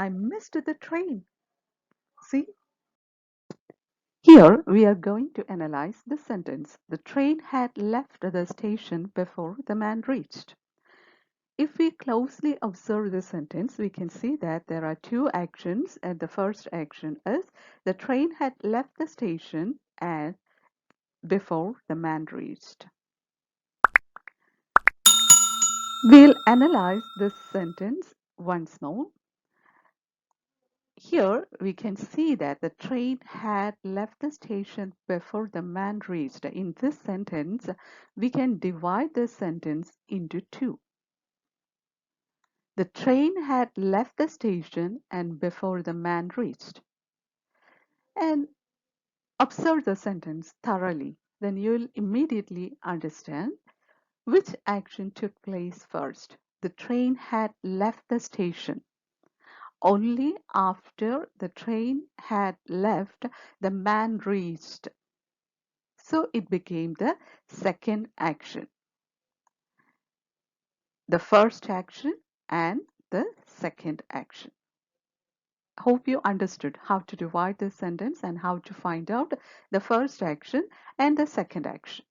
I missed the train. See? Here we are going to analyze the sentence. The train had left the station before the man reached. If we closely observe the sentence, we can see that there are two actions, and the first action is the train had left the station and before the man reached. We'll analyze this sentence once more. Here we can see that the train had left the station before the man reached. In this sentence, we can divide the sentence into two. The train had left the station and before the man reached. And observe the sentence thoroughly. Then you'll immediately understand which action took place first. The train had left the station. Only after the train had left, the man reached. So it became the second action. The first action and the second action. Hope you understood how to divide this sentence and how to find out the first action and the second action.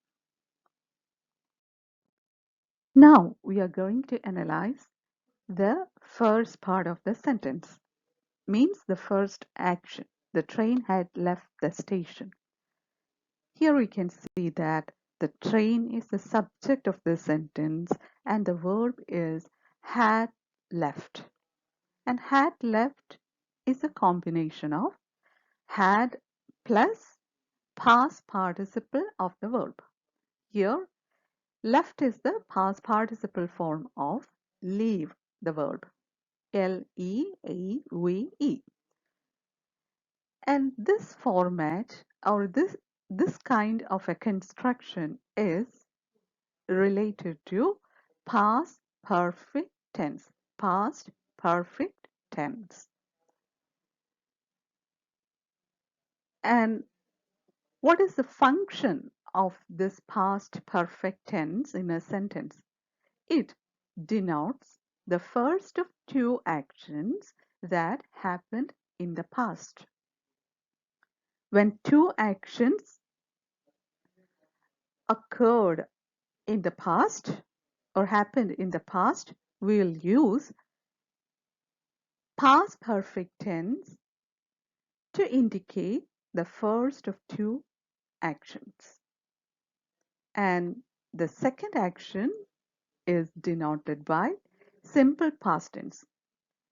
Now we are going to analyze the first part of the sentence. Means the first action. The train had left the station. Here we can see that the train is the subject of the sentence and the verb is had left. And had left is a combination of had plus past participle of the verb. Here, left is the past participle form of leave, the verb. L-E-A-V-E. And this format or this kind of a construction is related to past perfect tense. Past perfect tense. And what is the function of this past perfect tense in a sentence? It denotes the first of two actions that happened in the past. When two actions occurred in the past or happened in the past, we'll use past perfect tense to indicate the first of two actions. And the second action is denoted by simple past tense.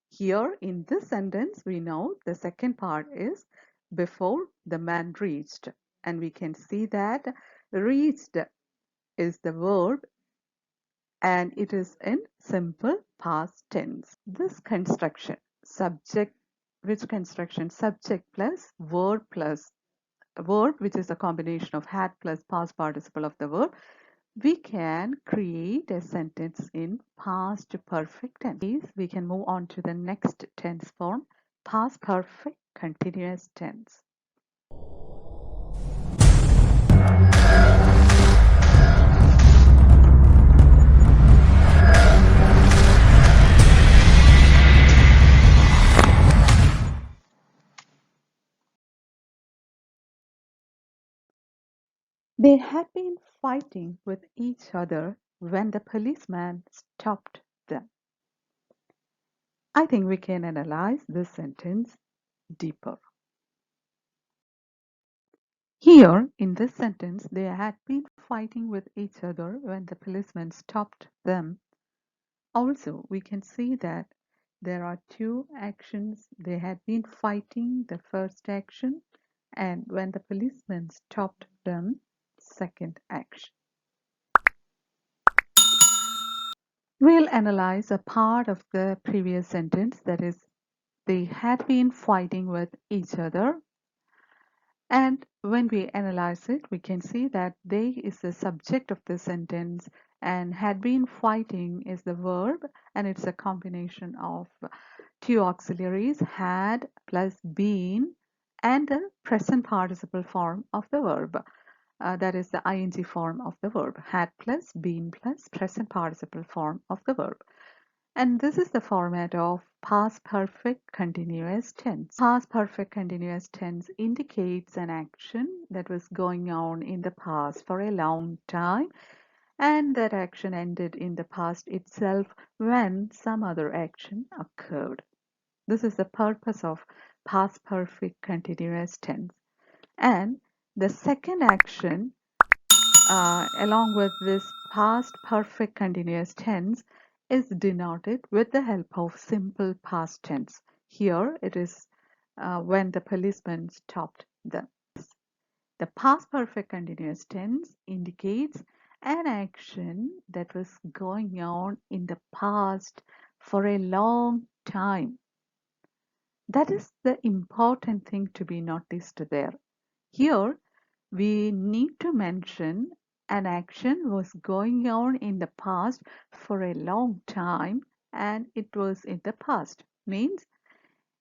Here in this sentence, we know the second part is before the man reached. And we can see that reached is the verb and it is in simple past tense. This construction, subject, which construction? Subject plus verb which is a combination of had plus past participle of the verb. We can create a sentence in past perfect tense. We can move on to the next tense form, past perfect continuous tense. They had been fighting with each other when the policeman stopped them. I think we can analyze this sentence deeper. Here, in this sentence, they had been fighting with each other when the policeman stopped them. Also, we can see that there are two actions. They had been fighting, the first action, and when the policeman stopped them, second action. We'll analyze a part of the previous sentence, that is, they had been fighting with each other. And when we analyze it, we can see that they is the subject of the sentence and had been fighting is the verb, and it's a combination of two auxiliaries, had plus been, and the present participle form of the verb. That is the ing form of the verb, had plus been plus present participle form of the verb. And this is the format of past perfect continuous tense. Past perfect continuous tense indicates an action that was going on in the past for a long time, and that action ended in the past itself when some other action occurred. This is the purpose of past perfect continuous tense. And the second action, along with this past perfect continuous tense, is denoted with the help of simple past tense. Here it is when the policeman stopped them. The past perfect continuous tense indicates an action that was going on in the past for a long time. That is the important thing to be noticed there. Here, we need to mention an action was going on in the past for a long time, and it was in the past. Means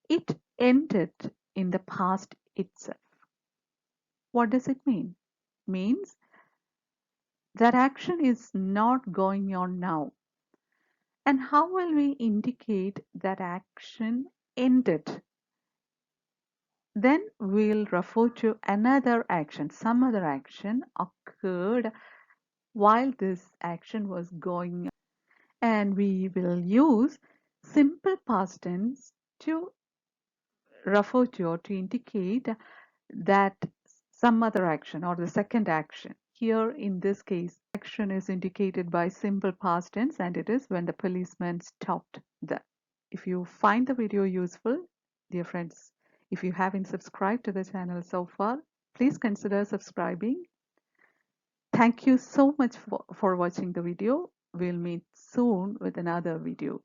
it ended in the past itself. What does it mean? Means that action is not going on now. And how will we indicate that action ended? Then we'll refer to another action. Some other action occurred while this action was going on. And we will use simple past tense to refer to or to indicate that some other action or the second action. Here in this case, action is indicated by simple past tense, and it is when the policeman stopped them. If you find the video useful, dear friends, if you haven't subscribed to the channel so far, please consider subscribing. Thank you so much for watching the video. We'll meet soon with another video.